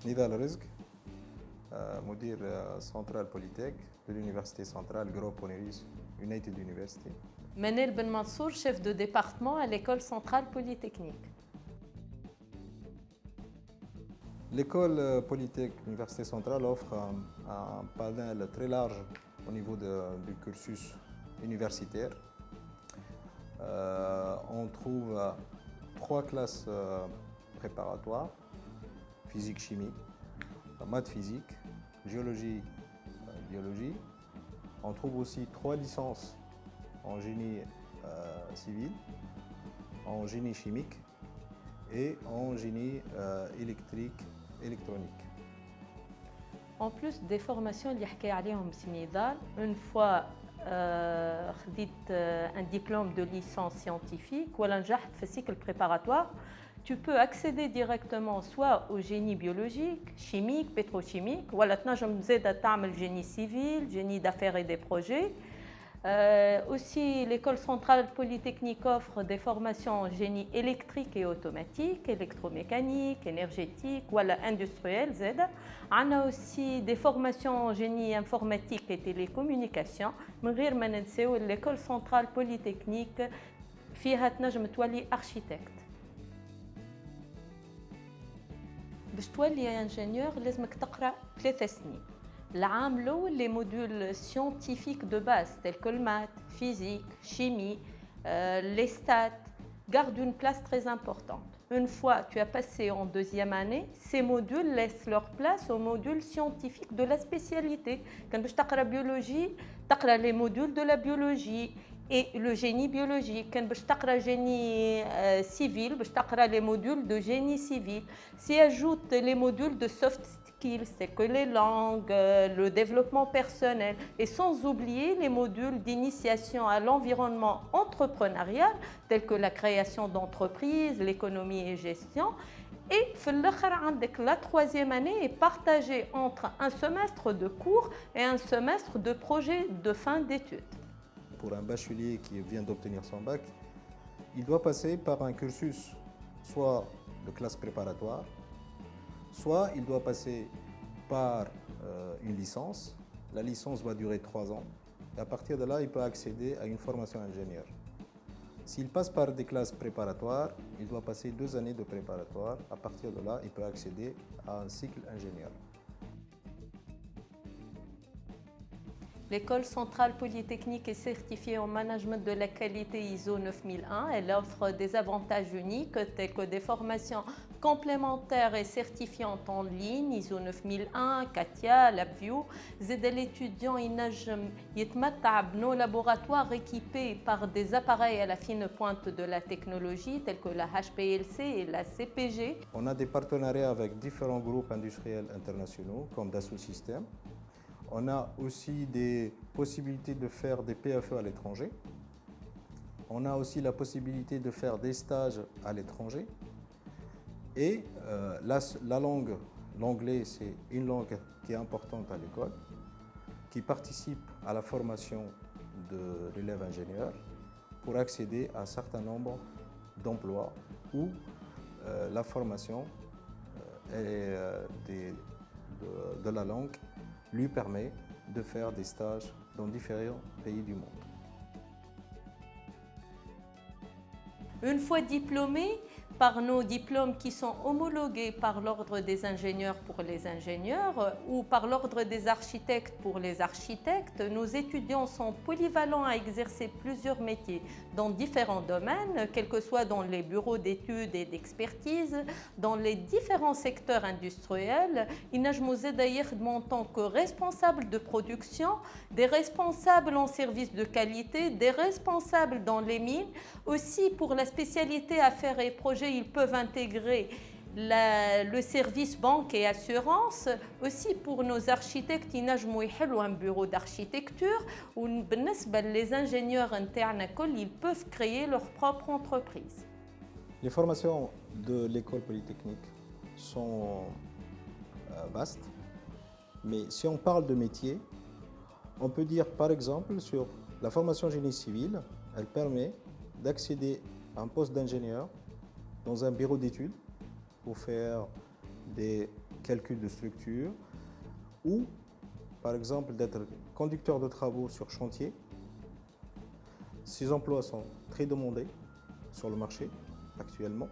نضال رزق مدير سنترال بوليتيك de l'université centrale Gros Ponerius United University. Manel Ben Mansour, chef de département à l'école centrale polytechnique. L'école polytechnique Université centrale offre un panel très large au niveau du cursus universitaire. On trouve 3 classes préparatoires, physique-chimie, maths physique, géologie, biologie. On trouve aussi 3 licences en génie civil, en génie chimique et en génie électrique, électronique. En plus des formations اللي حكى عليهم سميدال, une fois خديت un diplôme de licence scientifique ولا نجحت في cycle préparatoire, tu peux accéder directement soit au génie biologique, chimique, pétrochimique, ولا تنجم زاده تعمل génie civil, génie d'affaires et des projets. Aussi, l'école centrale polytechnique offre des formations en génie électrique et automatique, électromécanique, énergétique ou industriel. On a aussi des formations en génie informatique et télécommunication. L'école centrale polytechnique فيها تنجم تولي architecte. باش تولي ingénieur لازمك تقرا 3 سنين. العام الأول les modules scientifiques de base tels que le maths, physique, chimie, les stats gardent une place très importante. Une fois tu as passé en deuxième année, ces modules laissent leur place aux modules scientifiques de la spécialité. Quand tu تقرا biologie, تقرا les modules de la biologie et le génie biologique. Quand tu تقرا génie civil, tu تقرا les modules de génie civil. S'y ajoutent les modules de soft skills, c'est que les langues, le développement personnel, et sans oublier les modules d'initiation à l'environnement entrepreneurial, tels que la création d'entreprises, l'économie et gestion. Et la troisième année est partagée entre un semestre de cours et un semestre de projet de fin d'études. Pour un bachelier qui vient d'obtenir son bac, il doit passer par un cursus soit de classe préparatoire, soit il doit passer par une licence. La licence va durer 3 ans. Et à partir de là, il peut accéder à une formation ingénieur. S'il passe par des classes préparatoires, il doit passer 2 années de préparatoire. À partir de là, il peut accéder à un cycle ingénieur. L'école centrale polytechnique est certifiée en management de la qualité ISO 9001. Elle offre des avantages uniques tels que des formations complémentaires et certifiantes en ligne, ISO 9001, CATIA, LabVIEW. L'étudiant يتمتع nos laboratoires équipés par des appareils à la fine pointe de la technologie tels que la HPLC et la CPG. On a des partenariats avec différents groupes industriels internationaux comme Dassault Systèmes. On a aussi des possibilités de faire des PFE à l'étranger. On a aussi la possibilité de faire des stages à l'étranger. Et la langue, l'anglais, c'est une langue qui est importante à l'école, qui participe à la formation de l'élève ingénieur pour accéder à un certain nombre d'emplois où la formation de la langue lui permet de faire des stages dans différents pays du monde. Une fois diplômé, par nos diplômes qui sont homologués par l'ordre des ingénieurs pour les ingénieurs ou par l'ordre des architectes pour les architectes, nos étudiants sont polyvalents à exercer plusieurs métiers dans différents domaines, quels que soient dans les bureaux d'études et d'expertise, dans les différents secteurs industriels. ينجموا زادا يخدموا en tant que responsables de production, des responsables en service de qualité, des responsables dans les mines. Aussi pour la spécialité affaires et projets, ils peuvent intégrer le service banque et assurance. Aussi pour nos architectes ينجموا يحلوا un bureau d'architecture. وبالنسبة les ingénieurs internes ils peuvent créer leur propre entreprise. Les formations de l'école polytechnique sont vastes, mais si on parle de métier, on peut dire par exemple sur la formation génie civil, elle permet d'accéder à un poste d'ingénieur dans un bureau d'études pour faire des calcul de structure, ou par exemple d'être conducteur de travaux sur chantier. Ces emplois sont très demandés sur le marché actuellement.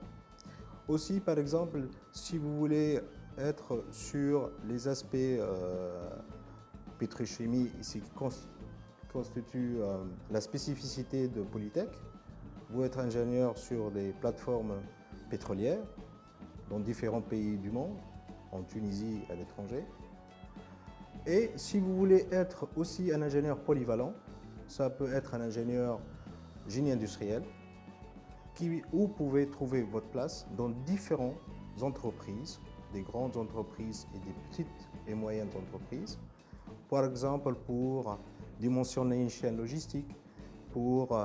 Aussi, par exemple, si vous voulez être sur les aspects pétrochimie, ici qui constitue la spécificité de Polytech, vous êtes ingénieur sur des plateformes pétrolières dans différents pays du monde, en Tunisie et à l'étranger. Et si vous voulez être aussi un ingénieur polyvalent, ça peut être un ingénieur génie industriel, où vous pouvez trouver votre place dans différentes entreprises, des grandes entreprises et des petites et moyennes entreprises. Par exemple, pour dimensionner une chaîne logistique, pour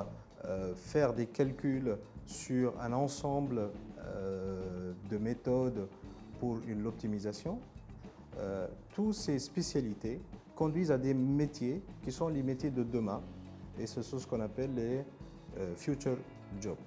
faire des calculs sur un ensemble de méthodes pour l'optimisation. Toutes ces spécialités conduisent à des métiers qui sont les métiers de demain, et ce sont ce qu'on appelle les future jobs.